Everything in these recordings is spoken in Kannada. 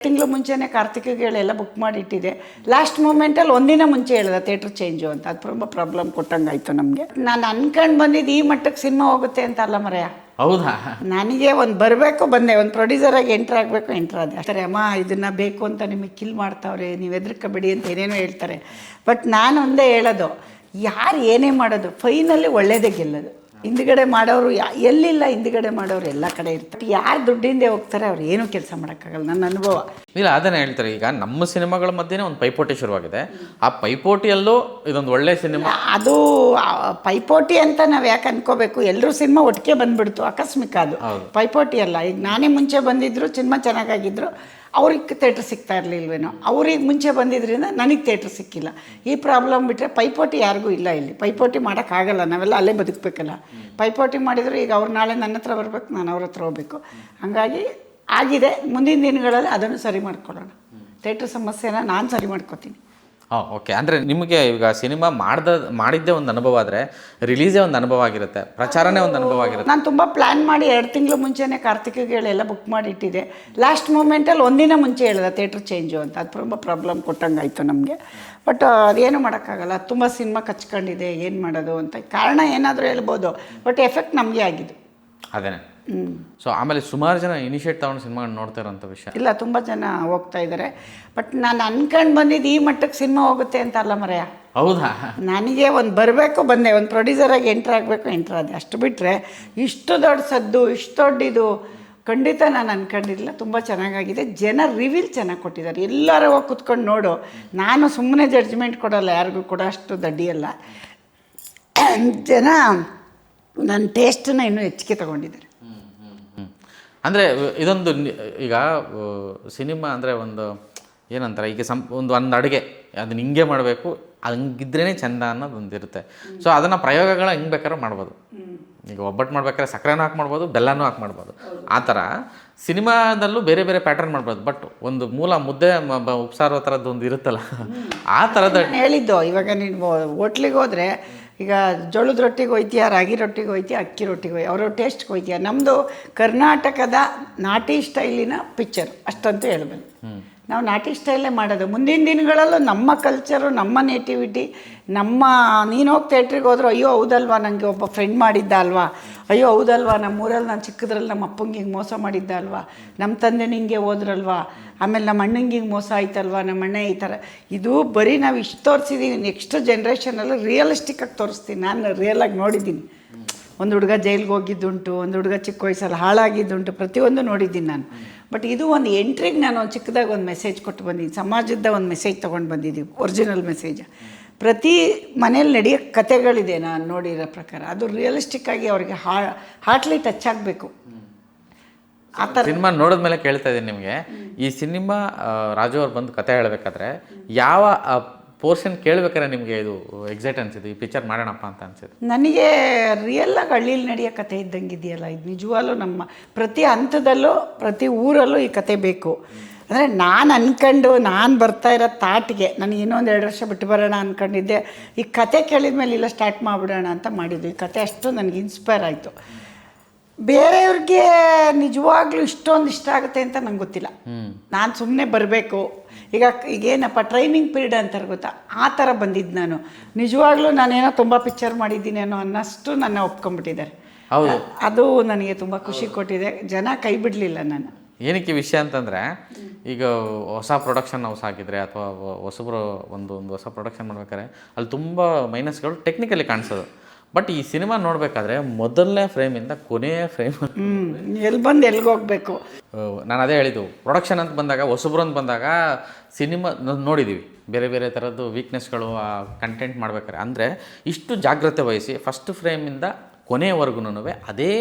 ತಿಂಗಳು ಮುಂಚೆನೇ ಕಾರ್ತಿಕ್ಗೆ ಎಲ್ಲ ಬುಕ್ ಮಾಡಿಟ್ಟಿದೆ. ಲಾಸ್ಟ್ ಮೂಮೆಂಟಲ್ಲಿ ಒಂದಿನ ಮುಂಚೆ ಹೇಳಿದೆ ಥಿಯೇಟ್ರ್ ಚೇಂಜು ಅಂತ. ಅದು ತುಂಬ ಪ್ರಾಬ್ಲಮ್ ಕೊಟ್ಟಂಗಾಯ್ತು ನಮಗೆ. ನಾನು ಅನ್ಕೊಂಡು ಬಂದಿದ್ದು ಈ ಮಟ್ಟಕ್ಕೆ ಸಿನಿಮಾ ಹೋಗುತ್ತೆ ಅಂತ ಅಲ್ಲ ಮರೆಯ. ಹೌದಾ? ನನಗೆ ಒಂದು ಬರಬೇಕು, ಬಂದೆ ಒಂದು ಪ್ರೊಡ್ಯೂಸರಾಗಿ ಎಂಟ್ರ್ ಆಗಬೇಕು, ಎಂಟ್ರ್ ಆದೆ ಅಷ್ಟೇ. ಅಮ್ಮ ಇದನ್ನು ಬೇಕು ಅಂತ ನಿಮಗೆ ಕಿಲ್ ಮಾಡ್ತಾವ್ರೆ, ನೀವು ಹೆದರ್ಕಬೇಡಿ ಅಂತ ಏನೇನೋ ಹೇಳ್ತಾರೆ. ಬಟ್ ನಾನು ಒಂದೇ ಹೇಳೋದು, ಯಾರು ಏನೇ ಮಾಡೋದು ಫೈನಲ್ಲಿ ಒಳ್ಳೇದೇ ಗೆಲ್ಲೋದು. ಹಿಂದ್ಗಡೆ ಮಾಡೋರು ಎಲ್ಲಿಲ್ಲ, ಹಿಂದ್ಗಡೆ ಮಾಡೋರು ಎಲ್ಲ ಕಡೆ ಇರ್ತಾರೆ. ಯಾರು ದುಡ್ಡಿಂದೆ ಹೋಗ್ತಾರೆ ಅವ್ರು ಏನೂ ಕೆಲಸ ಮಾಡೋಕ್ಕಾಗಲ್ಲ, ನನ್ನ ಅನುಭವ. ಇಲ್ಲ, ಅದನ್ನೇ ಹೇಳ್ತಾರೆ. ಈಗ ನಮ್ಮ ಸಿನಿಮಾಗಳ ಮಧ್ಯೆನೇ ಒಂದು ಪೈಪೋಟಿ ಶುರುವಾಗಿದೆ. ಆ ಪೈಪೋಟಿಯಲ್ಲೂ ಇದೊಂದು ಒಳ್ಳೆ ಸಿನಿಮಾ. ಅದು ಪೈಪೋಟಿ ಅಂತ ನಾವು ಯಾಕೆ ಅನ್ಕೋಬೇಕು? ಎಲ್ಲರೂ ಸಿನಿಮಾ ಒಟ್ಟಿಗೆ ಬಂದ್ಬಿಡ್ತು, ಆಕಸ್ಮಿಕ. ಅದು ಪೈಪೋಟಿ ಅಲ್ಲ. ಈಗ ನಾನೇ ಮುಂಚೆ ಬಂದಿದ್ರು, ಸಿನಿಮಾ ಚೆನ್ನಾಗಾಗಿದ್ರು, ಅವ್ರಿಗೆ ಥಿಯೇಟ್ರ್ ಸಿಗ್ತಾ ಇರಲಿಲ್ವೇನೋ. ಅವ್ರಿಗೆ ಮುಂಚೆ ಬಂದಿದ್ದರಿಂದ ನನಗೆ ಥಿಯೇಟ್ರ್ ಸಿಕ್ಕಿಲ್ಲ. ಈ ಪ್ರಾಬ್ಲಮ್ ಬಿಟ್ಟರೆ ಪೈಪೋಟಿ ಯಾರಿಗೂ ಇಲ್ಲ ಇಲ್ಲಿ. ಪೈಪೋಟಿ ಮಾಡೋಕ್ಕಾಗಲ್ಲ, ನಾವೆಲ್ಲ ಅಲ್ಲೇ ಬದುಕಬೇಕಲ್ಲ. ಪೈಪೋಟಿ ಮಾಡಿದ್ರು ಈಗ ಅವ್ರು ನಾಳೆ ನನ್ನ ಹತ್ರ ಬರ್ಬೇಕು, ನಾನು ಅವ್ರ ಹತ್ರ ಹೋಗ್ಬೇಕು. ಹಾಗಾಗಿ ಆಗಿದೆ. ಮುಂದಿನ ದಿನಗಳಲ್ಲಿ ಅದನ್ನು ಸರಿ ಮಾಡ್ಕೊಳ್ಳೋಣ. ಥಿಯೇಟ್ರ್ ಸಮಸ್ಯೆನ ನಾನು ಸರಿ ಮಾಡ್ಕೋತೀನಿ. ಓಕೆ. ಅಂದರೆ ನಿಮಗೆ ಈಗ ಸಿನಿಮಾ ಮಾಡಿದ್ದೇ ಒಂದು ಅನುಭವ ಆದರೆ ರಿಲೀಸೇ ಒಂದು ಅನುಭವ ಆಗಿರುತ್ತೆ, ಪ್ರಚಾರನೇ ಒಂದು ಅನುಭವ ಆಗಿರುತ್ತೆ. ನಾನು ತುಂಬ ಪ್ಲ್ಯಾನ್ ಮಾಡಿ 2 ತಿಂಗಳು ಮುಂಚೆನೇ ಕಾರ್ತಿಕ್ಗೆ ಎಲ್ಲ ಬುಕ್ ಮಾಡಿಟ್ಟಿದೆ. ಲಾಸ್ಟ್ ಮೂಮೆಂಟಲ್ಲಿ ಒಂದಿನ ಮುಂಚೆ ಹೇಳಿದೆ ಥಿಯೇಟ್ರ್ ಚೇಂಜು ಅಂತ. ಅದು ತುಂಬ ಪ್ರಾಬ್ಲಮ್ ಕೊಟ್ಟಂಗಾಯ್ತು ನಮಗೆ. ಬಟ್ ಅದೇನು ಮಾಡೋಕ್ಕಾಗಲ್ಲ. ತುಂಬ ಸಿನಿಮಾ ಕಚ್ಕೊಂಡಿದೆ, ಏನು ಮಾಡೋದು ಅಂತ. ಕಾರಣ ಏನಾದರೂ ಹೇಳ್ಬೋದು, ಬಟ್ ಎಫೆಕ್ಟ್ ನಮಗೆ ಆಗಿದ್ದು ಅದೇನೆ. ಸೊ ಆಮೇಲೆ ಸುಮಾರು ಜನ ಇನಿಷಿಯೇಟ್ ತಗೊಂಡು ಸಿನಿಮಾಗಳನ್ನ ನೋಡ್ತಾ ಇರೋಂಥ ವಿಷಯ. ಇಲ್ಲ, ತುಂಬ ಜನ ಹೋಗ್ತಾ ಇದ್ದಾರೆ. ಬಟ್ ನಾನು ಅನ್ಕೊಂಡು ಬಂದಿದ್ದು ಈ ಮಟ್ಟಕ್ಕೆ ಸಿನಿಮಾ ಹೋಗುತ್ತೆ ಅಂತ ಅಲ್ಲ ಮರೆಯ. ಹೌದಾ? ನನಗೆ ಒಂದು ಬರಬೇಕು, ಬಂದೆ ಒಂದು ಪ್ರೊಡ್ಯೂಸರಾಗಿ ಎಂಟ್ರ್ ಆಗಬೇಕು, ಎಂಟ್ರ್ ಆದೆ ಅಷ್ಟು. ಬಿಟ್ಟರೆ ಇಷ್ಟು ದೊಡ್ಡ ಸದ್ದು, ಇಷ್ಟು ದೊಡ್ಡದು ಖಂಡಿತ ನಾನು ಅನ್ಕೊಂಡಿರಲಿಲ್ಲ. ತುಂಬ ಚೆನ್ನಾಗಾಗಿದೆ. ಜನ ರಿವ್ಯೂಲ್ ಚೆನ್ನಾಗಿ ಕೊಟ್ಟಿದ್ದಾರೆ. ಎಲ್ಲರೂ ಹೋಗಿ ಕುತ್ಕೊಂಡು ನೋಡು. ನಾನು ಸುಮ್ಮನೆ ಜಡ್ಜ್ಮೆಂಟ್ ಕೊಡೋಲ್ಲ, ಯಾರಿಗೂ ಕೂಡ ಅಷ್ಟು ದಡ್ಡಿಯಲ್ಲ. ಜನ ನನ್ನ ಟೇಸ್ಟನ್ನ ಇನ್ನೂ ಹೆಚ್ಚಿಗೆ ತೊಗೊಂಡಿದ್ದಾರೆ. ಅಂದರೆ ಇದೊಂದು ಈಗ ಸಿನಿಮಾ ಅಂದರೆ ಒಂದು ಏನಂತಾರೆ, ಈಗ ಒಂದು ಅಡುಗೆ ಅದನ್ನ ಹಿಂಗೆ ಮಾಡಬೇಕು, ಹಂಗಿದ್ರೇ ಚೆಂದ ಅನ್ನೋದೊಂದು ಇರುತ್ತೆ. ಸೊ ಅದನ್ನು ಪ್ರಯೋಗಗಳ ಹೆಂಗೆ ಬೇಕಾದ್ರೂ ಮಾಡ್ಬೋದು. ಈಗ ಒಬ್ಬಟ್ಟು ಮಾಡ್ಬೇಕಾದ್ರೆ ಸಕ್ಕರೆನೂ ಹಾಕಿ ಮಾಡ್ಬೋದು, ಬೆಲ್ಲನೂ ಹಾಕಿ ಮಾಡ್ಬೋದು. ಆ ಥರ ಸಿನಿಮಾದಲ್ಲೂ ಬೇರೆ ಬೇರೆ ಪ್ಯಾಟರ್ನ್ ಮಾಡ್ಬೋದು. ಬಟ್ ಒಂದು ಮೂಲ ಮುದ್ದೆ ಉಪ್ಸಾರೋ ಥರದ್ದು ಒಂದು ಇರುತ್ತಲ್ಲ, ಆ ಥರದ ಹೇಳಿದ್ದು. ಇವಾಗ ನೀನು ಹೋಟ್ಲಿಗೆ ಹೋದರೆ ಈಗ ಜೋಳದ ರೊಟ್ಟಿಗೆ ಹೋಯ್ತೀಯ, ರಾಗಿ ರೊಟ್ಟಿಗೆ ಹೋಯ್ತೀಯ, ಅಕ್ಕಿ ರೊಟ್ಟಿಗೆ ಹೋಯ್ತು, ಅವರು ಟೇಸ್ಟ್ಗೆ ಹೋಯ್ತೀಯ. ನಮ್ಮದು ಕರ್ನಾಟಕದ ನಾಟಿ ಸ್ಟೈಲಿನ ಪಿಕ್ಚರ್ ಅಷ್ಟಂತೂ ಹೇಳ್ಬೋದು. ನಾವು ನಾಟಿ ಸ್ಟೈಲೇ ಮಾಡೋದು. ಮುಂದಿನ ದಿನಗಳಲ್ಲೂ ನಮ್ಮ ಕಲ್ಚರು, ನಮ್ಮ ನೇಟಿವಿಟಿ, ನೀನು ಹೋಗಿ ಥಿಯೇಟ್ರಿಗೆ ಹೋದ್ರು, ಅಯ್ಯೋ ಹೌದಲ್ವಾ ನನಗೆ ಒಬ್ಬ ಫ್ರೆಂಡ್ ಮಾಡಿದ್ದ ಅಲ್ವಾ, ಅಯ್ಯೋ ಹೌದಲ್ವಾ ನಮ್ಮೂರಲ್ಲಿ ನಾನು ಚಿಕ್ಕದ್ರಲ್ಲಿ ನಮ್ಮ ಅಪ್ಪಂಗೆ ಹಿಂಗೆ ಮೋಸ ಮಾಡಿದ್ದ ಅಲ್ವಾ, ನಮ್ಮ ತಂದೆ ಹಿಂಗೆ ಹೋದ್ರಲ್ವಾ, ಆಮೇಲೆ ನಮ್ಮ ಅಣ್ಣಂಗೆ ಹಿಂಗೆ ಮೋಸ ಆಯ್ತಲ್ವಾ, ನಮ್ಮ ಅಣ್ಣ ಈ ಥರ. ಇದು ಬರೀ ನಾವು ಇಷ್ಟು ತೋರಿಸಿದ್ದೀವಿ. ನೆಕ್ಸ್ಟ್ ಜನ್ರೇಷನಲ್ಲಿ ರಿಯಲಿಸ್ಟಿಕ್ಕಾಗಿ ತೋರಿಸ್ತೀನಿ. ನಾನು ರಿಯಲಾಗಿ ನೋಡಿದ್ದೀನಿ. ಒಂದು ಹುಡುಗ ಜೈಲಿಗೆ ಹೋಗಿದ್ದುಂಟು, ಒಂದು ಹುಡುಗ ಚಿಕ್ಕ ವಯಸ್ಸಲ್ಲಿ ಹಾಳಾಗಿದ್ದುಂಟು, ಪ್ರತಿಯೊಂದು ನೋಡಿದ್ದೀನಿ ನಾನು. ಬಟ್ ಇದು ಒಂದು ಎಂಟ್ರಿಗೆ ನಾನು ಒಂದು ಚಿಕ್ಕದಾಗಿ ಒಂದು ಮೆಸೇಜ್ ಕೊಟ್ಟು ಬಂದಿದ್ದೀನಿ. ಸಮಾಜದ ಒಂದು ಮೆಸೇಜ್ ತೊಗೊಂಡು ಬಂದಿದ್ದೀವಿ, ಒರಿಜಿನಲ್ ಮೆಸೇಜ್. ಪ್ರತಿ ಮನೇಲಿ ನಡೆಯೋ ಕತೆಗಳಿದೆ ನಾನು ನೋಡಿರೋ ಪ್ರಕಾರ. ಅದು ರಿಯಲಿಸ್ಟಿಕ್ಕಾಗಿ ಅವ್ರಿಗೆ ಹಾರ್ಟ್ಲಿ ಟಚ್ ಆಗಬೇಕು. ಆ ಥರ ಸಿನಿಮಾ ನೋಡಿದ್ಮೇಲೆ ಕೇಳ್ತಾ ಇದ್ದೀನಿ ನಿಮಗೆ, ಈ ಸಿನಿಮಾ ರಾಜು ಅವ್ರು ಬಂದು ಕತೆ ಹೇಳಬೇಕಾದ್ರೆ ಯಾವ ಪೋರ್ಷನ್ ಕೇಳ್ಬೇಕಾದ್ರೆ ನಿಮಗೆ ಇದು ಎಕ್ಸೈಟ್ ಅನಿಸಿದ್ದು, ಈ ಪಿಕ್ಚರ್ ಮಾಡೋಣಪ್ಪ ಅಂತ ಅನಿಸಿದ್ದು? ನನಗೆ ರಿಯಲ್ಲಾಗಿ ಹಳ್ಳಿಲಿ ನಡೆಯೋ ಕತೆ ಇದ್ದಂಗೆ ಇದೆಯಲ್ಲ ಇದು. ನಿಜವಾಗ್ಲೂ ನಮ್ಮ ಪ್ರತಿ ಹಂತದಲ್ಲೂ, ಪ್ರತಿ ಊರಲ್ಲೂ ಈ ಕತೆ ಬೇಕು. ಅಂದರೆ ನಾನು ಅಂದ್ಕೊಂಡು ನಾನು ಬರ್ತಾ ಇರೋ ತಾಟಿಗೆ ನನಗೆ ಇನ್ನೊಂದು 2 ವರ್ಷ ಬಿಟ್ಟು ಬರೋಣ ಅಂದ್ಕೊಂಡಿದ್ದೆ. ಈ ಕತೆ ಕೇಳಿದ ಮೇಲೆ ಇಲ್ಲ ಸ್ಟಾರ್ಟ್ ಮಾಡಿಬಿಡೋಣ ಅಂತ ಮಾಡಿದ್ದು. ಈ ಕತೆ ಅಷ್ಟು ನನಗೆ ಇನ್ಸ್ಪೈರ್ ಆಯಿತು. ಬೇರೆಯವ್ರಿಗೆ ನಿಜವಾಗ್ಲೂ ಇಷ್ಟೊಂದು ಇಷ್ಟ ಆಗುತ್ತೆ ಅಂತ ನಂಗೆ ಗೊತ್ತಿಲ್ಲ. ನಾನು ಸುಮ್ಮನೆ ಬರಬೇಕು. ಈಗೇನಪ್ಪ ಟ್ರೈನಿಂಗ್ ಪೀರಿಯಡ್ ಅಂತಾರೆ ಗೊತ್ತಾ, ಆ ಥರ ಬಂದಿದ್ದು ನಾನು. ನಿಜವಾಗ್ಲೂ ನಾನೇನೋ ತುಂಬ ಪಿಕ್ಚರ್ ಮಾಡಿದ್ದೀನಿ ಅನ್ನೋ ಅನ್ನಷ್ಟು ನನ್ನ ಒಪ್ಕೊಂಡ್ಬಿಟ್ಟಿದ್ದಾರೆ. ಹೌದು, ಅದು ನನಗೆ ತುಂಬ ಖುಷಿ ಕೊಟ್ಟಿದೆ. ಜನ ಕೈ ಬಿಡಲಿಲ್ಲ ನಾನು. ಏನಕ್ಕೆ ವಿಷಯ ಅಂತಂದರೆ, ಈಗ ಹೊಸ ಪ್ರೊಡಕ್ಷನ್ ಹೌಸ್ ಆಗಿದ್ರೆ ಅಥವಾ ಹೊಸಬ್ರು ಒಂದು ಹೊಸ ಪ್ರೊಡಕ್ಷನ್ ಮಾಡ್ಬೇಕಾದ್ರೆ ಅಲ್ಲಿ ತುಂಬ ಮೈನಸ್ಗಳು ಟೆಕ್ನಿಕಲಿ ಕಾಣಿಸೋದು. ಬಟ್ ಈ ಸಿನಿಮಾ ನೋಡಬೇಕಾದ್ರೆ ಮೊದಲನೇ ಫ್ರೇಮಿಂದ ಕೊನೆಯ ಫ್ರೇಮ್ ಎಲ್ಲಿ ಬಂದು ಎಲ್ಲಿಗೆ ಹೋಗಬೇಕು. ನಾನು ಅದೇ ಹೇಳಿದ್ದು, ಪ್ರೊಡಕ್ಷನ್ ಅಂತ ಬಂದಾಗ, ಹೊಸಬ್ರು ಅಂತ ಬಂದಾಗ ಸಿನಿಮಾ ನೋಡಿದ್ದೀವಿ ಬೇರೆ ಬೇರೆ ಥರದ್ದು ವೀಕ್ನೆಸ್ಗಳು ಆ ಕಂಟೆಂಟ್ ಮಾಡ್ಬೇಕಾದ್ರೆ. ಅಂದರೆ ಇಷ್ಟು ಜಾಗ್ರತೆ ವಹಿಸಿ ಫಸ್ಟ್ ಫ್ರೇಮಿಂದ ಕೊನೆಯವರೆಗೂ ಅದೇ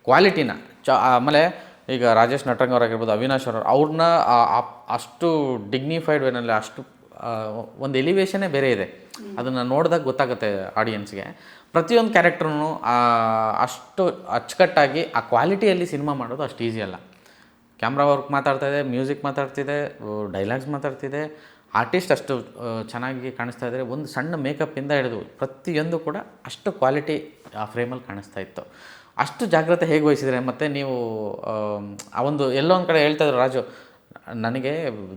ಕ್ವಾಲಿಟಿನ ಆಮೇಲೆ ಈಗ ರಾಜೇಶ್ ನಟರಂಗ್ ಅವರಾಗಿರ್ಬೋದು, ಅವಿನಾಶ್ ಅವ್ರನ್ನ ಅಷ್ಟು ಡಿಗ್ನಿಫೈಡ್ ವೇನಲ್ಲಿ ಅಷ್ಟು ಒಂದು ಎಲಿವೇಶನ್ನೇ ಬೇರೆ ಇದೆ. ಅದನ್ನು ನೋಡಿದಾಗ ಗೊತ್ತಾಗುತ್ತೆ ಆಡಿಯನ್ಸ್ಗೆ. ಪ್ರತಿಯೊಂದು ಕ್ಯಾರೆಕ್ಟ್ರೂ ಅಷ್ಟು ಅಚ್ಚುಕಟ್ಟಾಗಿ ಆ ಕ್ವಾಲಿಟಿಯಲ್ಲಿ ಸಿನಿಮಾ ಮಾಡೋದು ಅಷ್ಟು ಈಸಿ ಅಲ್ಲ. ಕ್ಯಾಮ್ರಾ ವರ್ಕ್ ಮಾತಾಡ್ತಾಯಿದೆ, ಮ್ಯೂಸಿಕ್ ಮಾತಾಡ್ತಿದೆ, ಡೈಲಾಗ್ಸ್ ಮಾತಾಡ್ತಿದೆ, ಆರ್ಟಿಸ್ಟ್ ಅಷ್ಟು ಚೆನ್ನಾಗಿ ಕಾಣಿಸ್ತಾ ಇದ್ದಾರೆ. ಒಂದು ಸಣ್ಣ ಮೇಕಪ್ಪಿಂದ ಹಿಡಿದು ಪ್ರತಿಯೊಂದು ಕೂಡ ಅಷ್ಟು ಕ್ವಾಲಿಟಿ ಆ ಫ್ರೇಮಲ್ಲಿ ಕಾಣಿಸ್ತಾ ಇತ್ತು. ಅಷ್ಟು ಜಾಗ್ರತೆ ಹೇಗೆ ವಹಿಸಿದರೆ? ಮತ್ತು ನೀವು ಆ ಒಂದು ಎಲ್ಲೋ ಒಂದು ಕಡೆ ಹೇಳ್ತಾಯಿದ್ರು ರಾಜು, ನನಗೆ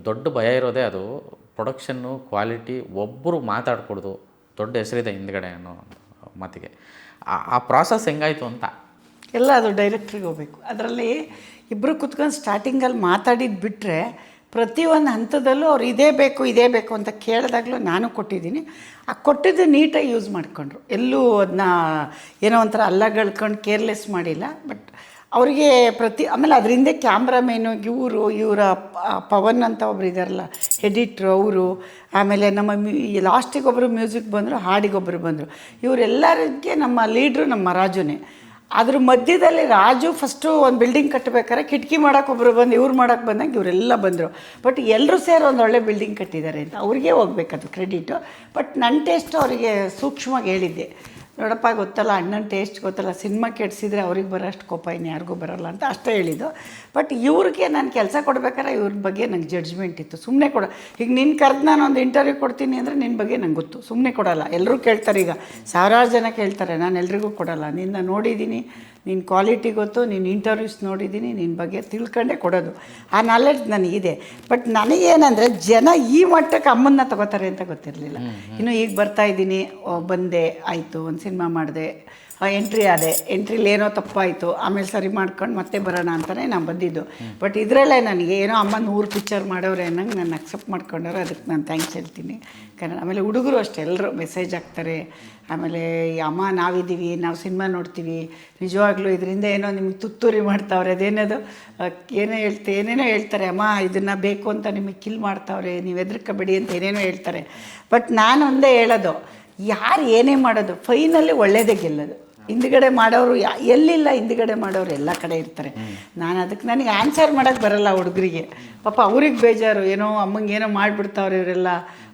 ದೊಡ್ಡ ಭಯ ಇರೋದೇ ಅದು, ಪ್ರೊಡಕ್ಷನ್ನು ಕ್ವಾಲಿಟಿ ಒಬ್ಬರು ಮಾತಾಡ್ಕೊಡ್ದು ದೊಡ್ಡ ಹೆಸರಿದೆ ಹಿಂದ್ಗಡೆ ಅನ್ನೋ ಮಾತಿಗೆ. ಆ ಪ್ರಾಸೆಸ್ ಹೆಂಗಾಯಿತು ಅಂತ. ಎಲ್ಲ ಅದು ಡೈರೆಕ್ಟ್ರಿಗೆ ಹೋಗಬೇಕು. ಅದರಲ್ಲಿ ಇಬ್ಬರು ಕುತ್ಕೊಂಡು ಸ್ಟಾರ್ಟಿಂಗಲ್ಲಿ ಮಾತಾಡಿದ್ದು ಬಿಟ್ಟರೆ ಪ್ರತಿಯೊಂದು ಹಂತದಲ್ಲೂ ಅವ್ರು ಇದೇ ಬೇಕು ಅಂತ ಕೇಳಿದಾಗಲೂ ನಾನು ಕೊಟ್ಟಿದ್ದೀನಿ. ಆ ಕೊಟ್ಟಿದ್ದು ನೀಟಾಗಿ ಯೂಸ್ ಮಾಡಿಕೊಂಡ್ರು, ಎಲ್ಲೂ ಅದನ್ನ ಏನೋ ಒಂಥರ ಅಲ್ಲಗಳ್ಕೊಂಡು ಕೇರ್ಲೆಸ್ ಮಾಡಿಲ್ಲ. ಬಟ್ ಅವರಿಗೆ ಆಮೇಲೆ ಅದರಿಂದ ಕ್ಯಾಮ್ರಾಮೇನು ಇವರ ಪವನ್ ಅಂತ ಒಬ್ರು ಇದ್ದಾರಲ್ಲ ಎಡಿಟ್ರು ಅವರು, ಆಮೇಲೆ ನಮ್ಮ ಲಾಸ್ಟಿಗೆ ಒಬ್ಬರು ಮ್ಯೂಸಿಕ್ ಬಂದರು, ಹಾಡಿಗೊಬ್ಬರು ಬಂದರು. ಇವರೆಲ್ಲರಿಗೆ ನಮ್ಮ ಲೀಡ್ರು ನಮ್ಮ ರಾಜುನೇ. ಅದ್ರ ಮಧ್ಯದಲ್ಲಿ ರಾಜು ಫಸ್ಟು ಒಂದು ಬಿಲ್ಡಿಂಗ್ ಕಟ್ಟಬೇಕಾದ್ರೆ ಕಿಟಕಿ ಮಾಡೋಕೆ ಒಬ್ಬರು ಬಂದು ಇವ್ರು ಮಾಡೋಕ್ಕೆ ಬಂದಾಗ ಇವರೆಲ್ಲ ಬಂದರು. ಬಟ್ ಎಲ್ಲರೂ ಸೇರಿ ಒಂದು ಒಳ್ಳೆ ಬಿಲ್ಡಿಂಗ್ ಕಟ್ಟಿದ್ದಾರೆ ಅಂತ ಅವ್ರಿಗೆ ಹೋಗ್ಬೇಕದು ಕ್ರೆಡಿಟು. ಬಟ್ ನನ್ನ ಟೇಸ್ಟು ಅವರಿಗೆ ಸೂಕ್ಷ್ಮವಾಗಿ ಹೇಳಿದ್ದೆ, ನೋಡಪ್ಪ ಗೊತ್ತಲ್ಲ ಅಣ್ಣನ ಟೇಸ್ಟ್ ಗೊತ್ತಲ್ಲ, ಸಿನಿಮಾ ಕೆಡಿಸಿದ್ರೆ ಅವ್ರಿಗೆ ಬರೋ ಅಷ್ಟು ಕೋಪ ಇನ್ನು ಯಾರಿಗೂ ಬರೋಲ್ಲ ಅಂತ ಅಷ್ಟೇ ಹೇಳಿದ್ದು. ಬಟ್ ಇವ್ರಿಗೆ ನಾನು ಕೆಲಸ ಕೊಡ್ಬೇಕಾದ್ರೆ ಇವ್ರ ಬಗ್ಗೆ ನಂಗೆ ಜಡ್ಜ್ಮೆಂಟ್ ಇತ್ತು. ಸುಮ್ಮನೆ ಈಗ ನಿನ್ನ ಕರೆದು ನಾನು ಒಂದು ಇಂಟರ್ವ್ಯೂ ಕೊಡ್ತೀನಿ ಅಂದರೆ ನಿನ್ನ ಬಗ್ಗೆ ನಂಗೆ ಗೊತ್ತು, ಸುಮ್ಮನೆ ಕೊಡೋಲ್ಲ. ಎಲ್ಲರೂ ಕೇಳ್ತಾರೆ, ಈಗ ಸಾವಿರಾರು ಜನ ಕೇಳ್ತಾರೆ, ನಾನು ಎಲ್ರಿಗೂ ಕೊಡೋಲ್ಲ. ನಿನ್ನ ನೋಡಿದ್ದೀನಿ, ನಿನ್ನ ಕ್ವಾಲಿಟಿ ಗೊತ್ತು, ನಿನ್ನ ಇಂಟರ್ವ್ಯೂಸ್ ನೋಡಿದ್ದೀನಿ, ನಿನ್ನ ಬಗ್ಗೆ ತಿಳ್ಕೊಂಡೇ ಕೊಡೋದು. ಆ ನಾಲೆಡ್ಜ್ ನನಗಿದೆ. ಬಟ್ ನನಗೇನಂದರೆ ಜನ ಈ ಮಟ್ಟಕ್ಕೆ ಅಮ್ಮನ್ನ ತಗೋತಾರೆ ಅಂತ ಗೊತ್ತಿರಲಿಲ್ಲ. ಇನ್ನು ಈಗ ಬರ್ತಾಯಿದ್ದೀನಿ, ಬಂದೆ ಆಯಿತು, ಒಂದು ಸಿನಿಮಾ ಮಾಡಿದೆ, ಎಂಟ್ರಿ ಆದೆ, ಎಂಟ್ರಿಲಿ ಏನೋ ತಪ್ಪಾಯಿತು, ಆಮೇಲೆ ಸರಿ ಮಾಡ್ಕೊಂಡು ಮತ್ತೆ ಬರೋಣ ಅಂತಲೇ ನಾನು ಬಂದಿದ್ದು. ಬಟ್ ಇದರಲ್ಲೇ ನನಗೆ ಏನೋ ಅಮ್ಮ 100 ಪಿಕ್ಚರ್ ಮಾಡೋರು ಅನ್ನಂಗೆ ನಾನು ಅಕ್ಸೆಪ್ಟ್ ಮಾಡ್ಕೊಂಡವ್ರು, ಅದಕ್ಕೆ ನಾನು ಥ್ಯಾಂಕ್ಸ್ ಹೇಳ್ತೀನಿ. ಕನ್ನಡ ಆಮೇಲೆ ಹುಡುಗರು ಅಷ್ಟೇ ಎಲ್ಲರೂ ಮೆಸೇಜ್ ಹಾಕ್ತಾರೆ. ಆಮೇಲೆ ಅಮ್ಮ ನಾವಿದ್ದೀವಿ, ನಾವು ಸಿನಿಮಾ ನೋಡ್ತೀವಿ, ನಿಜವಾಗ್ಲೂ ಇದರಿಂದ ಏನೋ ನಿಮಗೆ ತುತ್ತೂರಿ ಮಾಡ್ತಾವ್ರೆ, ಅದೇನದು ಏನೇನೋ ಹೇಳ್ತಾರೆ, ಅಮ್ಮ ಇದನ್ನು ಬೇಕು ಅಂತ ನಿಮಗೆ ಕಿಲ್ ಮಾಡ್ತಾವ್ರೆ, ನೀವು ಹೆದರ್ಕೋಬೇಡಿ ಅಂತ ಏನೇನೋ ಹೇಳ್ತಾರೆ. ಬಟ್ ನಾನು ಒಂದೇ ಹೇಳೋದು, ಯಾರು ಏನೇ ಮಾಡೋದು ಫೈನಲ್ಲಿ ಒಳ್ಳೆಯದೇ ಗೆಲ್ಲೋದು. ಹಿಂದ್ಗಡೆ ಮಾಡೋರು ಎಲ್ಲಿಲ್ಲ, ಹಿಂದ್ಗಡೆ ಮಾಡೋರು ಎಲ್ಲ ಕಡೆ ಇರ್ತಾರೆ. ನನಗೆ ಆನ್ಸರ್ ಮಾಡೋಕ್ಕೆ ಬರೋಲ್ಲ ಹುಡುಗರಿಗೆ. ಪಾಪ ಅವ್ರಿಗೆ ಬೇಜಾರು, ಏನೋ ಅಮ್ಮಂಗೆ ಏನೋ ಮಾಡಿಬಿಡ್ತಾವ್ರೆ ಇವರೆಲ್ಲ.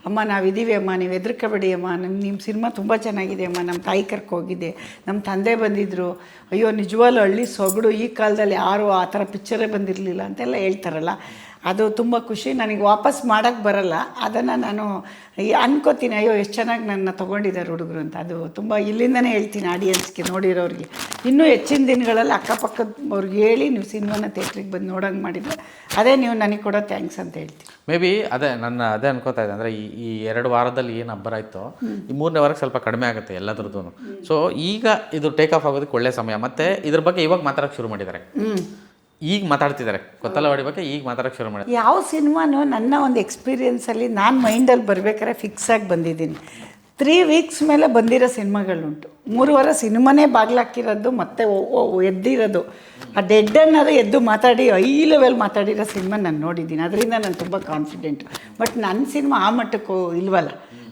ಅಮ್ಮ ನಾವಿದ್ದೀವಿ ಅಮ್ಮ, ನೀವು ಹೆದರ್ಕೋಬೇಡಿ ಅಮ್ಮ, ನಿಮ್ಮ ಸಿನಿಮಾ ತುಂಬ ಚೆನ್ನಾಗಿದೆ ಅಮ್ಮ, ನಮ್ಮ ತಾಯಿ ಕರ್ಕೋಗಿದ್ದೆ, ನಮ್ಮ ತಂದೆ ಬಂದಿದ್ದರು, ಅಯ್ಯೋ ನಿಜವಾಗ್ಲೂ ಹಳ್ಳಿ ಸೊಗಡು, ಈ ಕಾಲದಲ್ಲಿ ಯಾರು ಆ ಥರ ಪಿಕ್ಚರೇ ಬಂದಿರಲಿಲ್ಲ ಅಂತೆಲ್ಲ ಹೇಳ್ತಾರಲ್ಲ. ಅದು ತುಂಬ ಖುಷಿ. ನನಗೆ ವಾಪಸ್ ಮಾಡೋಕ್ಕೆ ಬರೋಲ್ಲ, ಅದನ್ನು ನಾನು ಅನ್ಕೋತೀನಿ, ಅಯ್ಯೋ ಎಷ್ಟು ಚೆನ್ನಾಗಿ ನನ್ನ ತೊಗೊಂಡಿದ್ದಾರೆ ಹುಡುಗರು ಅಂತ. ಅದು ತುಂಬ ಇಲ್ಲಿಂದನೇ ಹೇಳ್ತೀನಿ ಆಡಿಯನ್ಸ್ಗೆ, ನೋಡಿರೋರಿಗೆ. ಇನ್ನೂ ಹೆಚ್ಚಿನ ದಿನಗಳಲ್ಲಿ ಅಕ್ಕಪಕ್ಕದವ್ರಿಗೆ ಹೇಳಿ ನೀವು ಸಿನಿಮಾನ ಥಿಯೇಟ್ರಿಗೆ ಬಂದು ನೋಡೋಂಗೆ ಮಾಡಿದರೆ ಅದೇ ನೀವು ನನಗೆ ಕೊಡೋ ಥ್ಯಾಂಕ್ಸ್ ಅಂತ ಹೇಳ್ತೀನಿ. ಮೇ ಬಿ ಅದೇ ಅನ್ಕೋತಾ ಇದ್ದೆ, ಅಂದರೆ ಈ 2 ವಾರದಲ್ಲಿ ಏನು ಹಬ್ಬರ ಆಯಿತು, ಈ 3ನೇ ವಾರಕ್ಕೆ ಸ್ವಲ್ಪ ಕಡಿಮೆ ಆಗುತ್ತೆ ಎಲ್ಲದ್ರದ್ದು. ಸೊ ಈಗ ಇದು ಟೇಕ್ ಆಫ್ ಆಗೋದಕ್ಕೆ ಒಳ್ಳೆ ಸಮಯ. ಮತ್ತು ಇದ್ರ ಬಗ್ಗೆ ಇವಾಗ ಮಾತಾಡೋಕ್ಕೆ ಶುರು ಮಾಡಿದ್ದಾರೆ, ಈಗ ಮಾತಾಡ್ತಿದ್ದಾರೆ, ಗೊತ್ತಲ್ಲ ಹೊಡಿ ಬಗ್ಗೆ ಈಗ ಮಾತಾಡೋಕ್ಕೆ ಶುರು ಮಾಡಿದ್ದಾರೆ. ಯಾವ ಸಿನಿಮಾನು ನನ್ನ ಒಂದು ಎಕ್ಸ್ಪೀರಿಯೆನ್ಸಲ್ಲಿ ನಾನು ಮೈಂಡಲ್ಲಿ ಬರಬೇಕಾದ್ರೆ ಫಿಕ್ಸಾಗಿ ಬಂದಿದ್ದೀನಿ. 3 ವೀಕ್ಸ್ ಮೇಲೆ ಬಂದಿರೋ ಸಿನಿಮಾಗಳುಂಟು. 3 ವಾರ ಸಿನಿಮಾನೇ ಬಾಗ್ಲಾಕಿರೋದು, ಮತ್ತೆ ಎದ್ದಿರೋದು, ಆ ಡೆಡ್ ಅನ್ನೋದು ಎದ್ದು ಮಾತಾಡಿ ಹೈ ಲೆವೆಲ್ ಮಾತಾಡಿರೋ ಸಿನಿಮಾ ನಾನು ನೋಡಿದ್ದೀನಿ. ಅದರಿಂದ ನಾನು ತುಂಬ ಕಾನ್ಫಿಡೆಂಟು. ಬಟ್ ನನ್ನ ಸಿನಿಮಾ ಆ ಮಟ್ಟಕ್ಕೂ ಇಲ್ವಲ್ಲ,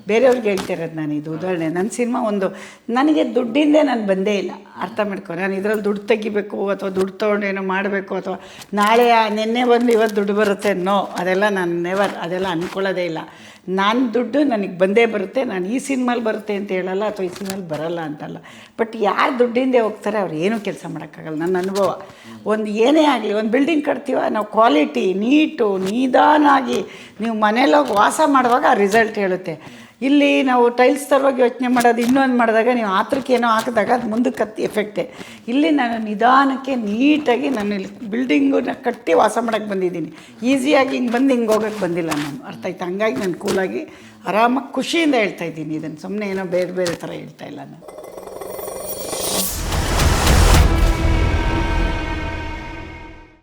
ಬೇರೆಯವ್ರಿಗೆ ಹೇಳ್ತಿರೋದು ನಾನು. ಇದು ಉದಾಹರಣೆ, ನನ್ನ ಸಿನಿಮಾ ನನಗೆ ದುಡ್ಡಿಂದೇ ನಾನು ಬಂದೇ ಇಲ್ಲ, ಅರ್ಥ ಮಾಡ್ಕೊ. ನಾನು ಇದರಲ್ಲಿ ದುಡ್ಡು ತೆಗಿಬೇಕು ಅಥವಾ ದುಡ್ಡು ತೊಗೊಂಡು ಏನೋ ಮಾಡಬೇಕು ಅಥವಾ ನಾಳೆ ನಿನ್ನೆ ಬಂದು ಇವತ್ತು ದುಡ್ಡು ಬರುತ್ತೆ ಅದೆಲ್ಲ ನಾನು ಅದೆಲ್ಲ ಅಂದ್ಕೊಳ್ಳೋದೇ ಇಲ್ಲ. ನಾನು ದುಡ್ಡು ನನಗೆ ಬಂದೇ ಬರುತ್ತೆ. ನಾನು ಈ ಸಿನಿಮಾಲಿ ಬರುತ್ತೆ ಅಂತ ಹೇಳಲ್ಲ ಅಥವಾ ಈ ಸಿನಿಮಾಲಿ ಬರಲ್ಲ ಅಂತಲ್ಲ. ಬಟ್ ಯಾರು ದುಡ್ಡಿಂದೇ ಹೋಗ್ತಾರೆ ಅವ್ರು ಏನೂ ಕೆಲಸ ಮಾಡೋಕ್ಕಾಗಲ್ಲ. ನನ್ನ ಅನುಭವ, ಏನೇ ಆಗಲಿ, ಒಂದು ಬಿಲ್ಡಿಂಗ್ ಕಟ್ತೀವ ನಾವು, ಕ್ವಾಲಿಟಿ ನೀಟು ನಿಧಾನಾಗಿ ನೀವು ಮನೇಲೋಗಿ ವಾಸ ಮಾಡುವಾಗ ಆ ರಿಸಲ್ಟ್ ಹೇಳುತ್ತೆ. ಇಲ್ಲಿ ನಾವು ಟೈಲ್ಸ್ ತರುವಾಗ ಯೋಚನೆ ಮಾಡೋದು, ಇನ್ನೊಂದು ಮಾಡಿದಾಗ ನೀವು ಆತ್ರಕ್ಕೆ ಏನೋ ಹಾಕಿದಾಗ ಅದು ಮುಂದಕ್ಕೆ ಎಫೆಕ್ಟೇ. ಇಲ್ಲಿ ನಾನು ನಿಧಾನಕ್ಕೆ ನೀಟಾಗಿ ನಾನು ಇಲ್ಲಿ ಬಿಲ್ಡಿಂಗನ್ನ ಕಟ್ಟಿ ವಾಸ ಮಾಡೋಕ್ಕೆ ಬಂದಿದ್ದೀನಿ. ಈಸಿಯಾಗಿ ಹಿಂಗೆ ಬಂದು ಹಿಂಗೆ ಹೋಗೋಕ್ಕೆ ಬಂದಿಲ್ಲ ನಾನು, ಅರ್ಥ ಆಯ್ತು. ಹಂಗಾಗಿ ನಾನು ಕೂಲಾಗಿ ಆರಾಮಾಗಿ ಖುಷಿಯಿಂದ ಹೇಳ್ತಾಯಿದ್ದೀನಿ ಇದನ್ನು, ಸುಮ್ಮನೆ ಏನೋ ಬೇರೆ ಥರ ಹೇಳ್ತಾಯಿಲ್ಲ ನಾನು.